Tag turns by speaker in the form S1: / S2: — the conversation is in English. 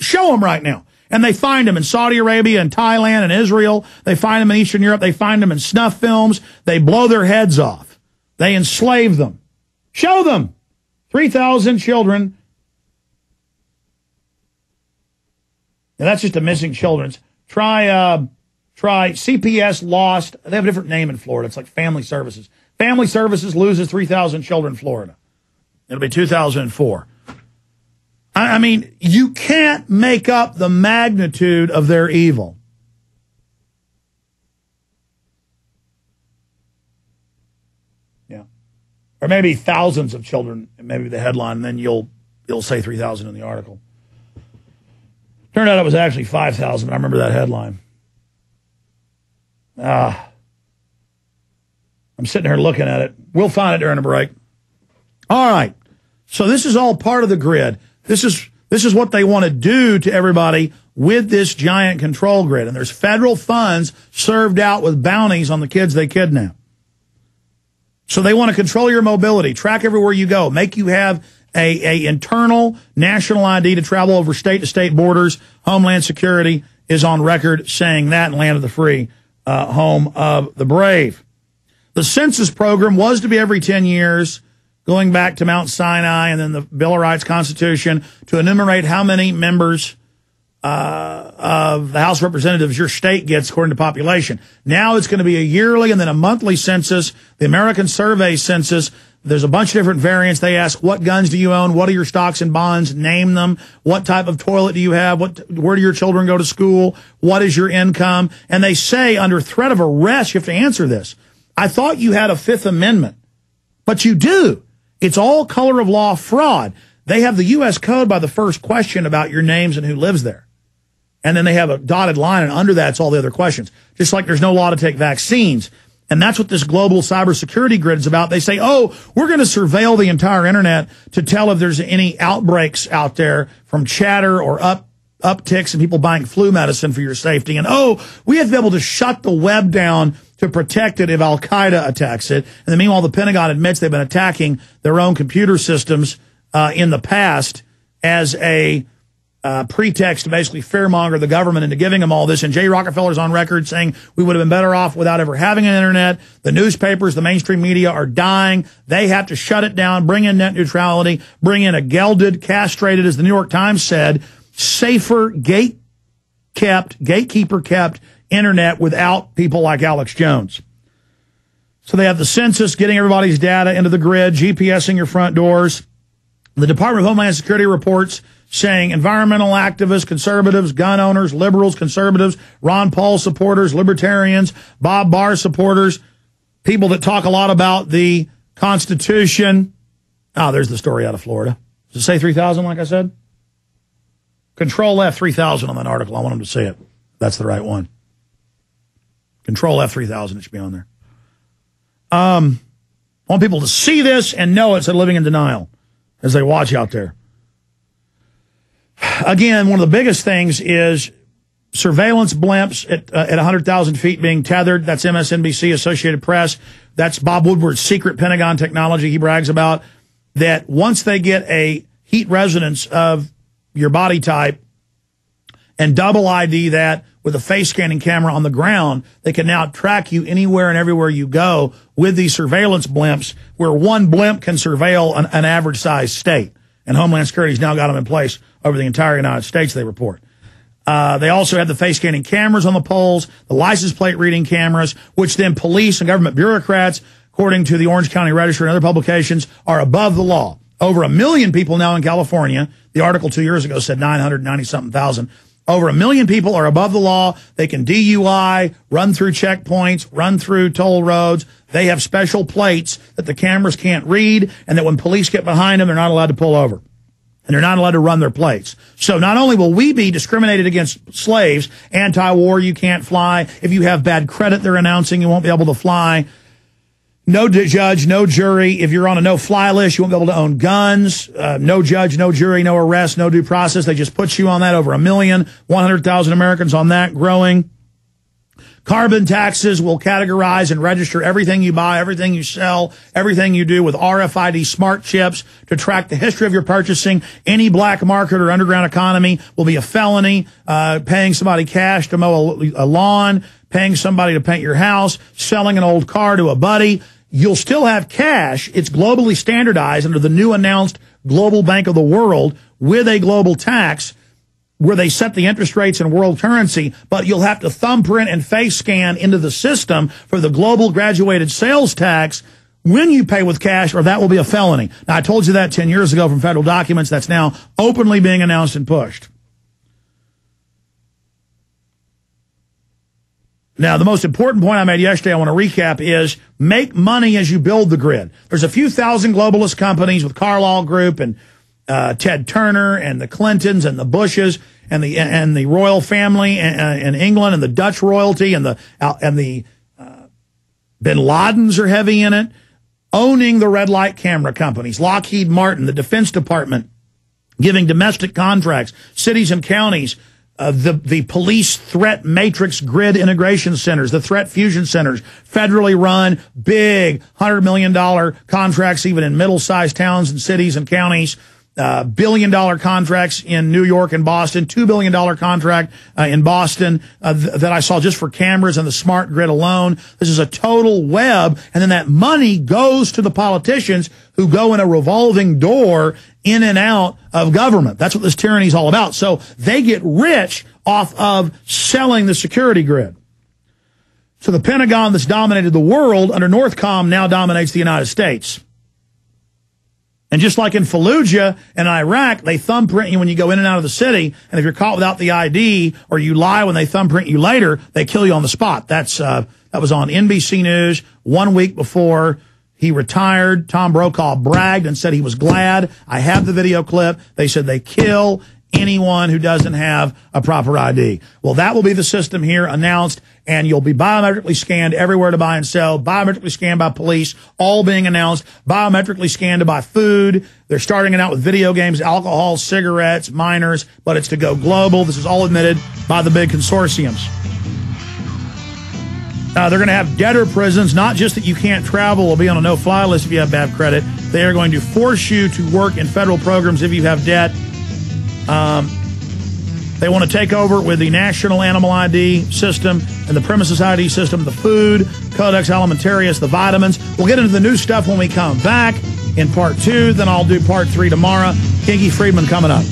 S1: Show them right now. And they find them in Saudi Arabia and Thailand and Israel. They find them in Eastern Europe. They find them in snuff films. They blow their heads off. They enslave them. Show them. 3,000 children. Now, that's just a missing children's. Try CPS lost. They have a different name in Florida. It's like Family Services. Family Services loses 3,000 children in Florida. It'll be 2004. I mean, you can't make up the magnitude of their evil. Yeah. Or maybe thousands of children, maybe the headline, and then you'll say 3,000 in the article. Turned out it was actually 5,000, but I remember that headline. I'm sitting here looking at it. We'll find it during a break. All right. So this is all part of the grid. This is what they want to do to everybody with this giant control grid. And there's federal funds served out with bounties on the kids they kidnap. So they want to control your mobility, track everywhere you go, make you have a internal national ID to travel over state-to-state borders. Homeland Security is on record saying that in Land of the Free, home of the brave. The census program was to be every 10 years, going back to Mount Sinai and then the Bill of Rights Constitution to enumerate how many members of the House of Representatives your state gets according to population. Now it's going to be a yearly and then a monthly census, the American Survey census. There's a bunch of different variants. They ask, what guns do you own? What are your stocks and bonds? Name them. What type of toilet do you have? Where do your children go to school? What is your income? And they say under threat of arrest, you have to answer this. I thought you had a Fifth Amendment, but you do. It's all color of law fraud. They have the U.S. Code by the first question about your names and who lives there. And then they have a dotted line, and under that's all the other questions. Just like there's no law to take vaccines. And that's what this global cybersecurity grid is about. They say, oh, we're going to surveil the entire internet to tell if there's any outbreaks out there from chatter or upticks and people buying flu medicine for your safety. And, oh, we have to be able to shut the web down to protect it if Al-Qaeda attacks it. And then meanwhile, the Pentagon admits they've been attacking their own computer systems in the past as a pretext to basically fearmonger the government into giving them all this. And Jay Rockefeller's on record saying we would have been better off without ever having an internet. The newspapers, the mainstream media are dying. They have to shut it down, bring in net neutrality, bring in a gelded, castrated, as the New York Times said, safer, gatekeeper-kept internet without people like Alex Jones. So they have the census, getting everybody's data into the grid, GPSing your front doors. The Department of Homeland Security reports saying environmental activists, conservatives, gun owners, liberals, conservatives, Ron Paul supporters, libertarians, Bob Barr supporters, people that talk a lot about the Constitution. Oh, there's the story out of Florida. Does it say 3,000 like I said? Control F 3,000 on that article. I want them to see it. That's the right one. Control F 3,000. It should be on there. I want people to see this and know it instead of living in denial as they watch out there. Again, one of the biggest things is surveillance blimps at 100,000 feet being tethered. That's MSNBC, Associated Press. That's Bob Woodward's secret Pentagon technology he brags about, that once they get a heat resonance of your body type and double ID that with a face scanning camera on the ground, they can now track you anywhere and everywhere you go with these surveillance blimps, where one blimp can surveil an average sized state. And Homeland Security's now got them in place over the entire United States, they report. They also have the face scanning cameras on the poles, the license plate reading cameras, which then police and government bureaucrats, according to the Orange County Register and other publications, are above the law. Over 1 million people now in California. The article 2 years ago said 990-something thousand. Over 1 million people are above the law. They can DUI, run through checkpoints, run through toll roads. They have special plates that the cameras can't read, and that when police get behind them, they're not allowed to pull over. And they're not allowed to run their plates. So not only will we be discriminated against slaves, anti-war, you can't fly. If you have bad credit, they're announcing you won't be able to fly. No judge, no jury. If you're on a no-fly list, you won't be able to own guns. No judge, no jury, no arrest, no due process. They just put you on that. Over 1,100,000 Americans on that, growing. Carbon taxes will categorize and register everything you buy, everything you sell, everything you do with RFID smart chips to track the history of your purchasing. Any black market or underground economy will be a felony. Paying somebody cash to mow a lawn, paying somebody to paint your house, selling an old car to a buddy. You'll still have cash. It's globally standardized under the new announced Global Bank of the World with a global tax where they set the interest rates in world currency, but you'll have to thumbprint and face scan into the system for the global graduated sales tax when you pay with cash, or that will be a felony. Now, I told you that 10 years ago from federal documents. That's now openly being announced and pushed. Now, the most important point I made yesterday I want to recap is make money as you build the grid. There's a few thousand globalist companies with Carlyle Group and Ted Turner and the Clintons and the Bushes and the royal family in England and the Dutch royalty and the Bin Ladens are heavy in it, owning the red light camera companies, Lockheed Martin, the Defense Department, giving domestic contracts, cities and counties, the police threat matrix grid integration centers, the threat fusion centers, federally run, big $100 million contracts even in middle-sized towns and cities and counties, billion-dollar contracts in New York and Boston, $2 billion contract in Boston that I saw just for cameras and the smart grid alone. This is a total web, and then that money goes to the politicians who go in a revolving door in and out of government. That's what this tyranny is all about. So they get rich off of selling the security grid. So the Pentagon that's dominated the world under Northcom now dominates the United States. And just like in Fallujah and Iraq, they thumbprint you when you go in and out of the city. And if you're caught without the ID or you lie when they thumbprint you later, they kill you on the spot. That was on NBC News 1 week before he retired. Tom Brokaw bragged and said he was glad. I have the video clip. They said they kill anyone who doesn't have a proper ID. Well, that will be the system here announced, and you'll be biometrically scanned everywhere to buy and sell, biometrically scanned by police, all being announced, biometrically scanned to buy food. They're starting it out with video games, alcohol, cigarettes, minors, but it's to go global. This is all admitted by the big consortiums. They're going to have debtor prisons, not just that you can't travel or be on a no-fly list if you have bad credit. They are going to force you to work in federal programs if you have debt. They want to take over with the national animal ID system and the premises ID system, the food, Codex Alimentarius, the vitamins. We'll get into the new stuff when we come back in part 2. Then I'll do part 3 tomorrow. Kinky Friedman coming up.